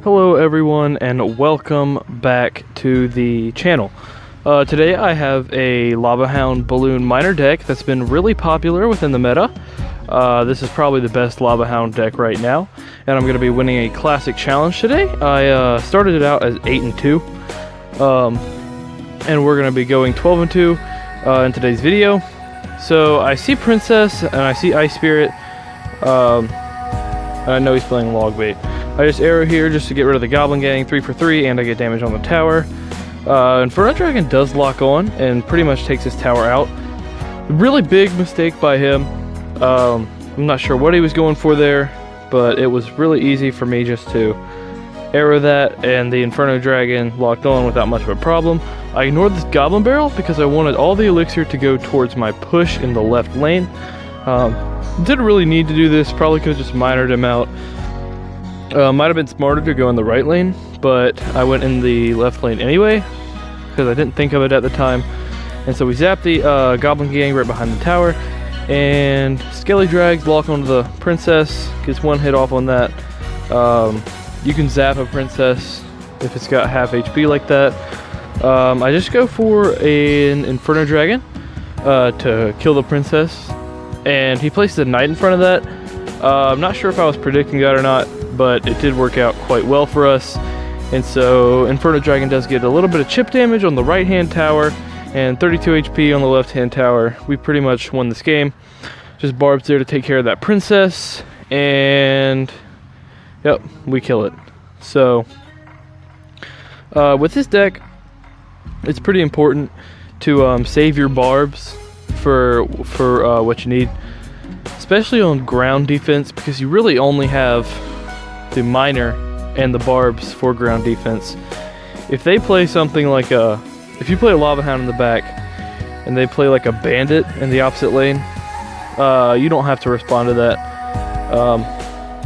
Hello everyone and welcome back to the channel. Today I have a Lavahound balloon miner deck that's been really popular within the meta. This is probably the best Lavahound deck right now, and I'm going to be winning a classic challenge today. I started it out as 8-2, and we're going to be going 12-2 in today's video. So I see Princess and I see Ice Spirit, and I know he's playing Log Bait. I just arrow here just to get rid of the Goblin Gang 3 for 3, and I get damage on the tower. Inferno Dragon does lock on and pretty much takes his tower out. Really big mistake by him. I'm not sure what he was going for there, but it was really easy for me just to arrow that, and the Inferno Dragon locked on without much of a problem. I ignored this Goblin Barrel because I wanted all the elixir to go towards my push in the left lane. Didn't really need to do this, probably could have just minored him out. Might have been smarter to go in the right lane, but I went in the left lane anyway because I didn't think of it at the time. And so we zapped the Goblin Gang right behind the tower, and Skelly Drags lock onto the Princess, gets one hit off on that. You can zap a Princess if it's got half HP like that. I just go for an Inferno Dragon to kill the Princess, and he placed a Knight in front of that. I'm not sure if I was predicting that or not, but it did work out quite well for us. And so Inferno Dragon does get a little bit of chip damage on the right hand tower and 32 HP on the left hand tower. We pretty much won this game. Just Barb's there to take care of that Princess, and yep, we kill it. So with this deck, it's pretty important to save your Barbs for what you need, especially on ground defense, because you really only have the miner and the Barbs for ground defense. If they play something like if you play a Lavahound in the back and they play like a Bandit in the opposite lane, you don't have to respond to that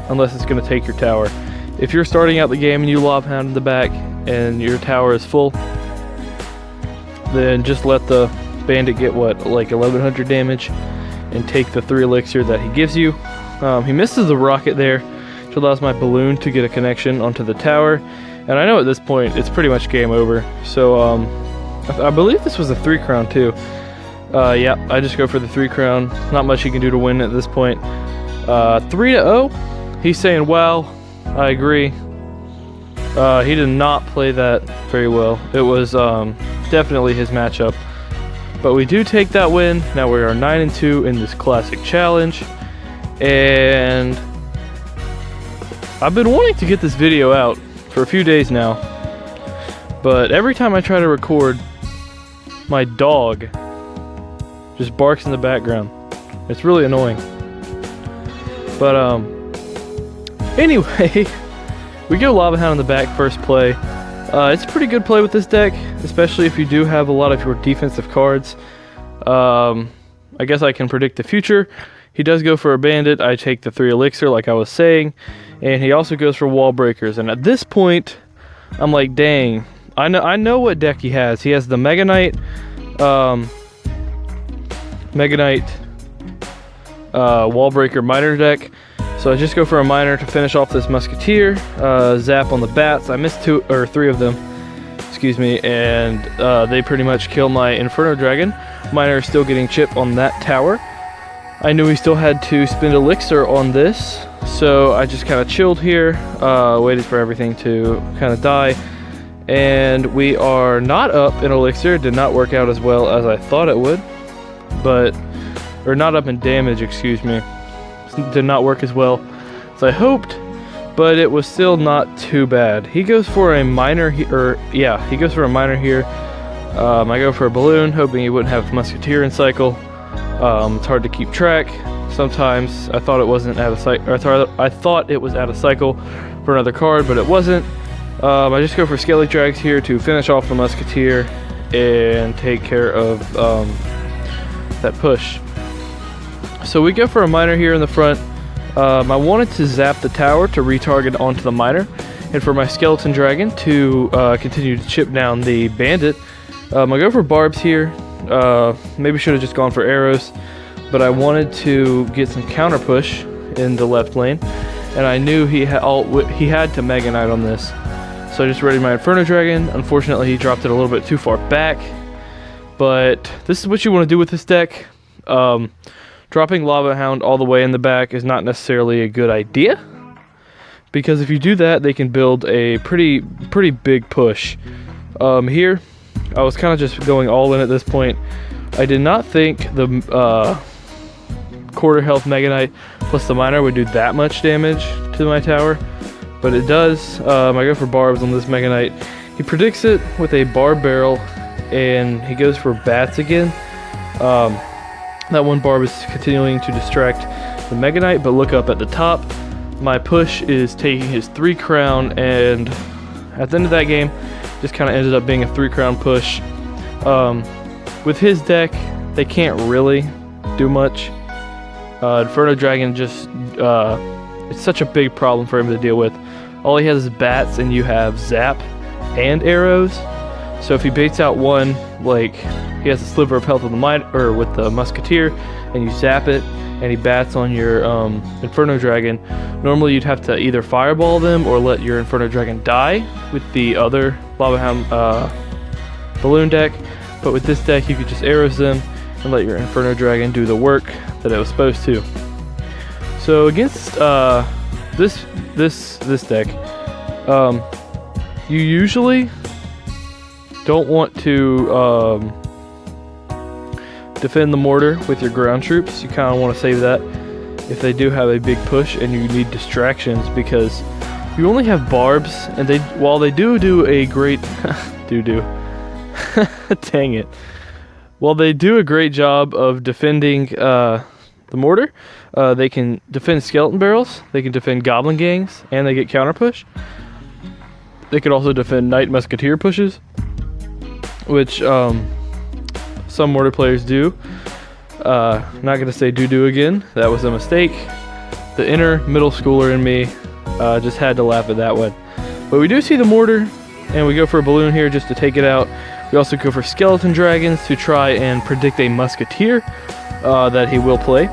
unless it's going to take your tower. If you're starting out the game and you Lavahound in the back and your tower is full, then just let the Bandit get like 1100 damage and take the 3 elixir that he gives you. He misses the rocket there, which allows my balloon to get a connection onto the tower, and I know at this point it's pretty much game over. So I believe this was a 3 crown too. Yeah, I just go for the 3 crown. Not much he can do to win at this point. 3-0. He's saying, wow, I agree. He did not play that very well. It was definitely his matchup. But we do take that win. Now we are 9-2 in this classic challenge. And I've been wanting to get this video out for a few days now, but every time I try to record, my dog just barks in the background. It's really annoying. But anyway, we go Lavahound in the back first play. It's a pretty good play with this deck, especially if you do have a lot of your defensive cards. I guess I can predict the future. He does go for a Bandit. I take the 3 elixir like I was saying, and he also goes for wall breakers. And at this point, I'm like, dang, I know what deck he has. He has the Mega Knight, wall breaker miner deck. So I just go for a miner to finish off this Musketeer. Zap on the bats. I missed 2 or 3 of them, excuse me, and they pretty much kill my Inferno Dragon. Miner is still getting chip on that tower. I knew he still had to spend elixir on this, so I just kind of chilled here, waited for everything to kind of die, and we are not up in elixir. Did not work out as well as I thought it would, or not up in damage, excuse me. Did not work as well as I hoped, but it was still not too bad. He goes for a miner here, he goes for a miner here. I go for a balloon, hoping he wouldn't have Musketeer in cycle. It's hard to keep track. Sometimes I thought it wasn't out of cycle. I thought it was out of cycle for another card, but it wasn't. I just go for Skelly Drags here to finish off the Musketeer and take care of that push. So we go for a miner here in the front. I wanted to zap the tower to retarget onto the miner, and for my Skeleton Dragon to continue to chip down the Bandit. I go for Barbs here. Maybe should have just gone for arrows, but I wanted to get some counter push in the left lane. and I knew he had to Mega Knight on this. So I just readied my Inferno Dragon. Unfortunately, he dropped it a little bit too far back. But this is what you want to do with this deck. Dropping Lava Hound all the way in the back is not necessarily a good idea, because if you do that, they can build a pretty big push. Here, I was kind of just going all in at this point. I did not think the quarter health Mega Knight plus the Miner would do that much damage to my tower, but it does. I go for Barbs on this Mega Knight. He predicts it with a Barb Barrel, and he goes for Bats again. That one Barb is continuing to distract the Mega Knight, but look up at the top. My push is taking his 3 crown, and at the end of that game, just kind of ended up being a 3 crown push. With his deck, they can't really do much. Inferno Dragon just, it's such a big problem for him to deal with. All he has is Bats, and you have Zap and Arrows. So if he baits out one, like he has a sliver of health with the Musketeer, and you zap it, and he bats on your Inferno Dragon, normally you'd have to either fireball them or let your Inferno Dragon die with the other Lava Hound balloon deck. But with this deck, you could just arrows them and let your Inferno Dragon do the work that it was supposed to. So against this deck, you usually don't want to defend the mortar with your ground troops. You kind of want to save that if they do have a big push and you need distractions, because you only have Barbs, and while they do a great dang it. While they do a great job of defending the mortar, they can defend skeleton barrels, they can defend goblin gangs, and they get counter push. They could also defend Knight Musketeer pushes, which some mortar players do. Not going to say do again. That was a mistake. The inner middle schooler in me just had to laugh at that one. But we do see the mortar, and we go for a balloon here just to take it out. We also go for skeleton dragons to try and predict a musketeer that he will play.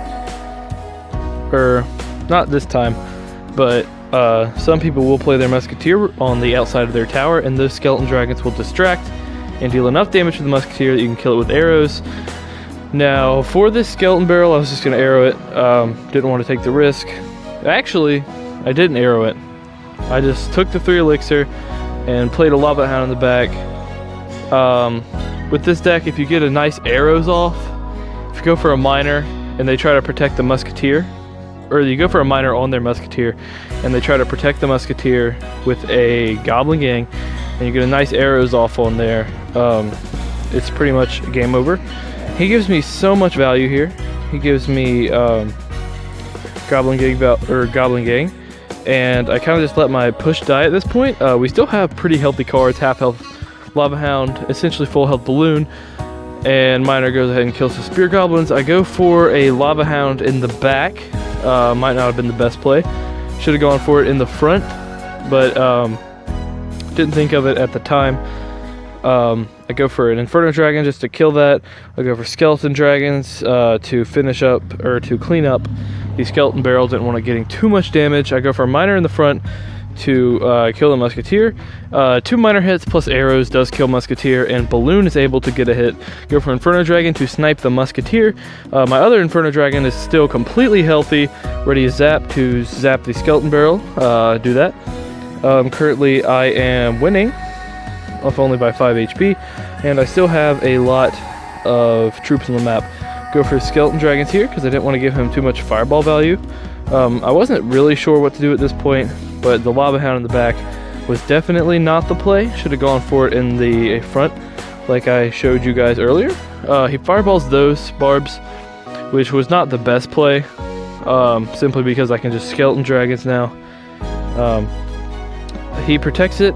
Or not this time, but some people will play their musketeer on the outside of their tower, and those skeleton dragons will distract and deal enough damage to the musketeer that you can kill it with arrows. Now, for this skeleton barrel, I was just going to arrow it. Didn't want to take the risk. Actually, I didn't arrow it. I just took the 3 elixir and played a Lava Hound in the back. With this deck, if you get a nice arrows off, if you go for a Miner and they try to protect the musketeer, or you go for a Miner on their musketeer and they try to protect the musketeer with a goblin gang, and you get a nice arrows off on there, it's pretty much game over. He gives me so much value here. He gives me goblin gang, and I kind of just let my push die at this point. We still have pretty healthy cards, half health Lava Hound, essentially full health Balloon, and Miner goes ahead and kills the Spear Goblins. I go for a Lava Hound in the back. Might not have been the best play. Should have gone for it in the front, but didn't think of it at the time. I go for an Inferno Dragon just to kill that. I go for Skeleton Dragons to finish up, or to clean up the Skeleton Barrel. Didn't want it getting too much damage. I go for a Miner in the front to kill the Musketeer. 2 Miner hits plus arrows does kill Musketeer, and Balloon is able to get a hit. Go for Inferno Dragon to snipe the Musketeer. My other Inferno Dragon is still completely healthy, ready to zap the Skeleton Barrel. Do that. Currently I am winning, off only by 5 HP, and I still have a lot of troops on the map. Go for Skeleton Dragons here because I didn't want to give him too much fireball value. I wasn't really sure what to do at this point, but the Lava Hound in the back was definitely not the play. Should have gone for it in the front like I showed you guys earlier. He fireballs those Barbs, which was not the best play, simply because I can just Skeleton Dragons now. He protects it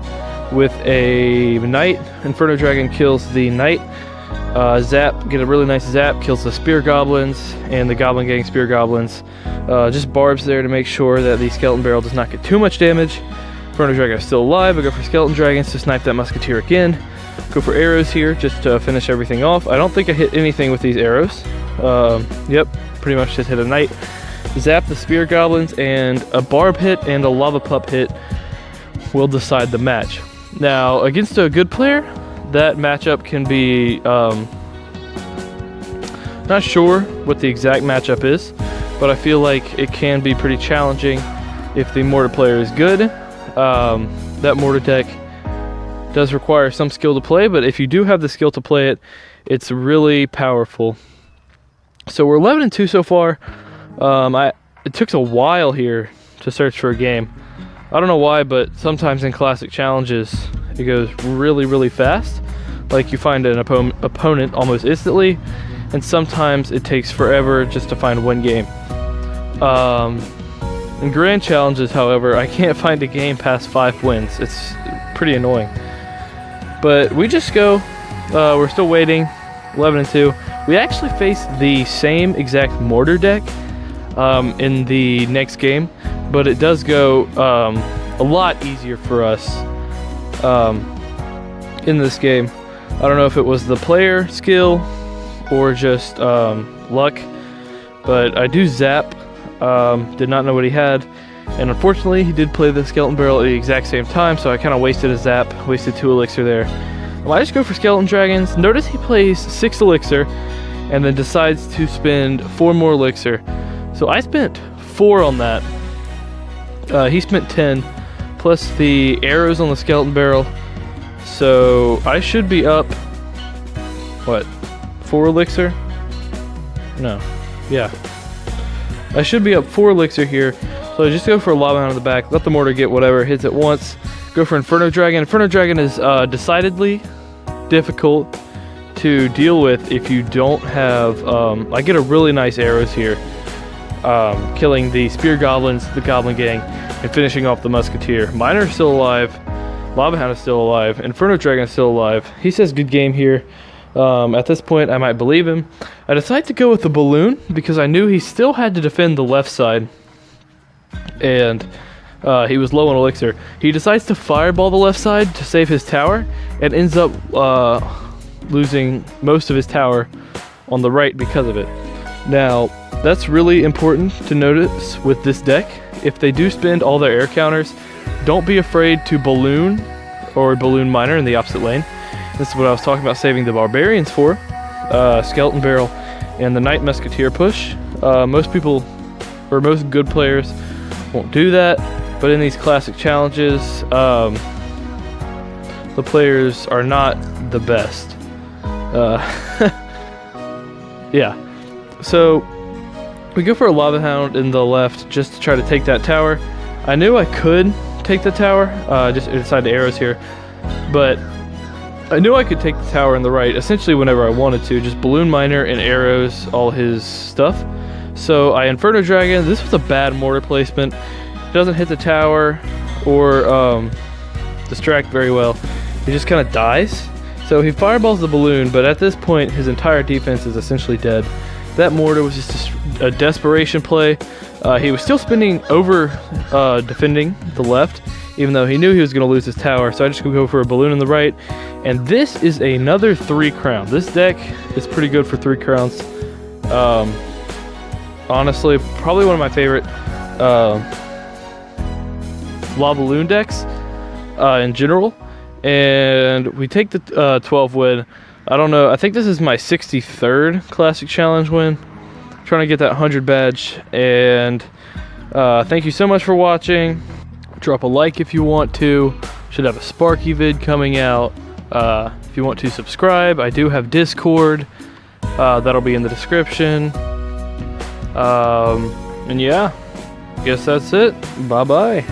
with a Knight. Inferno Dragon kills the Knight. Zap, get a really nice zap, kills the Spear Goblins and the Goblin Gang Spear Goblins. Just Barbs there to make sure that the Skeleton Barrel does not get too much damage. Inferno Dragon is still alive. I go for Skeleton Dragons to snipe that Musketeer again. Go for arrows here just to finish everything off. I don't think I hit anything with these arrows. Yep, pretty much just hit a Knight. zap the spear goblins, and a barb hit and a lava pup hit will decide the match. Now, against a good player, that matchup can be, not sure what the exact matchup is, but I feel like it can be pretty challenging if the mortar player is good. That mortar deck does require some skill to play, but if you do have the skill to play it, it's really powerful. So we're 11-2 so far. It took a while here to search for a game. I don't know why, but sometimes in classic challenges it goes really, really fast. Like you find an opponent almost instantly, and sometimes it takes forever just to find one game. In grand challenges, however, I can't find a game past 5 wins. It's pretty annoying. But we just go. We're still waiting. 11-2. We actually face the same exact mortar deck in the next game, but it does go a lot easier for us in this game. I don't know if it was the player skill or just luck, but I do zap. Did not know what he had, and unfortunately he did play the skeleton barrel at the exact same time, so I kind of wasted a zap, wasted 2 elixir there. I just go for skeleton dragons. Notice he plays 6 elixir and then decides to spend 4 more elixir. So I spent 4 on that. He spent 10 plus the arrows on the skeleton barrel. So I should be up, what, 4 elixir? No, yeah. I should be up 4 elixir here. So I just go for a lava hound in the back, let the mortar get whatever hits it once. Go for Inferno Dragon. Inferno Dragon is decidedly difficult to deal with if you don't have, I get a really nice arrows here, killing the spear goblins, the goblin gang, and finishing off the musketeer. Miner is still alive, Lava Hound is still alive, Inferno Dragon is still alive. He says good game here. At this point I might believe him. I decided to go with the balloon because I knew he still had to defend the left side, and he was low on elixir. He decides to fireball the left side to save his tower and ends up losing most of his tower on the right because of it. Now, that's really important to notice with this deck. If they do spend all their air counters, don't be afraid to balloon or balloon miner in the opposite lane. This is what I was talking about saving the barbarians for. Skeleton barrel and the knight musketeer push. Most people, or most good players, won't do that. But in these classic challenges, the players are not the best. Yeah. So we go for a lava hound in the left just to try to take that tower. I knew I could take the tower, just inside the arrows here, but I knew I could take the tower in the right essentially whenever I wanted to, just balloon miner and arrows all his stuff. So I Inferno Dragon. This was a bad mortar placement. Doesn't hit the tower or distract very well. He just kind of dies. So he fireballs the balloon, but at this point his entire defense is essentially dead. That mortar was just a desperation play. He was still spending over defending the left, even though he knew he was going to lose his tower. So I just go for a balloon in the right, and this is another 3 crown. This deck is pretty good for 3 crowns. Honestly, probably one of my favorite Lavaloon decks in general. And we take the 12 win. I don't know, I think this is my 63rd classic challenge win. Trying to get that 100 badge. And thank you so much for watching. Drop a like if you want to. Should have a Sparky vid coming out. If you want to subscribe, I do have Discord. That'll be in the description. And yeah, guess that's it. Bye bye.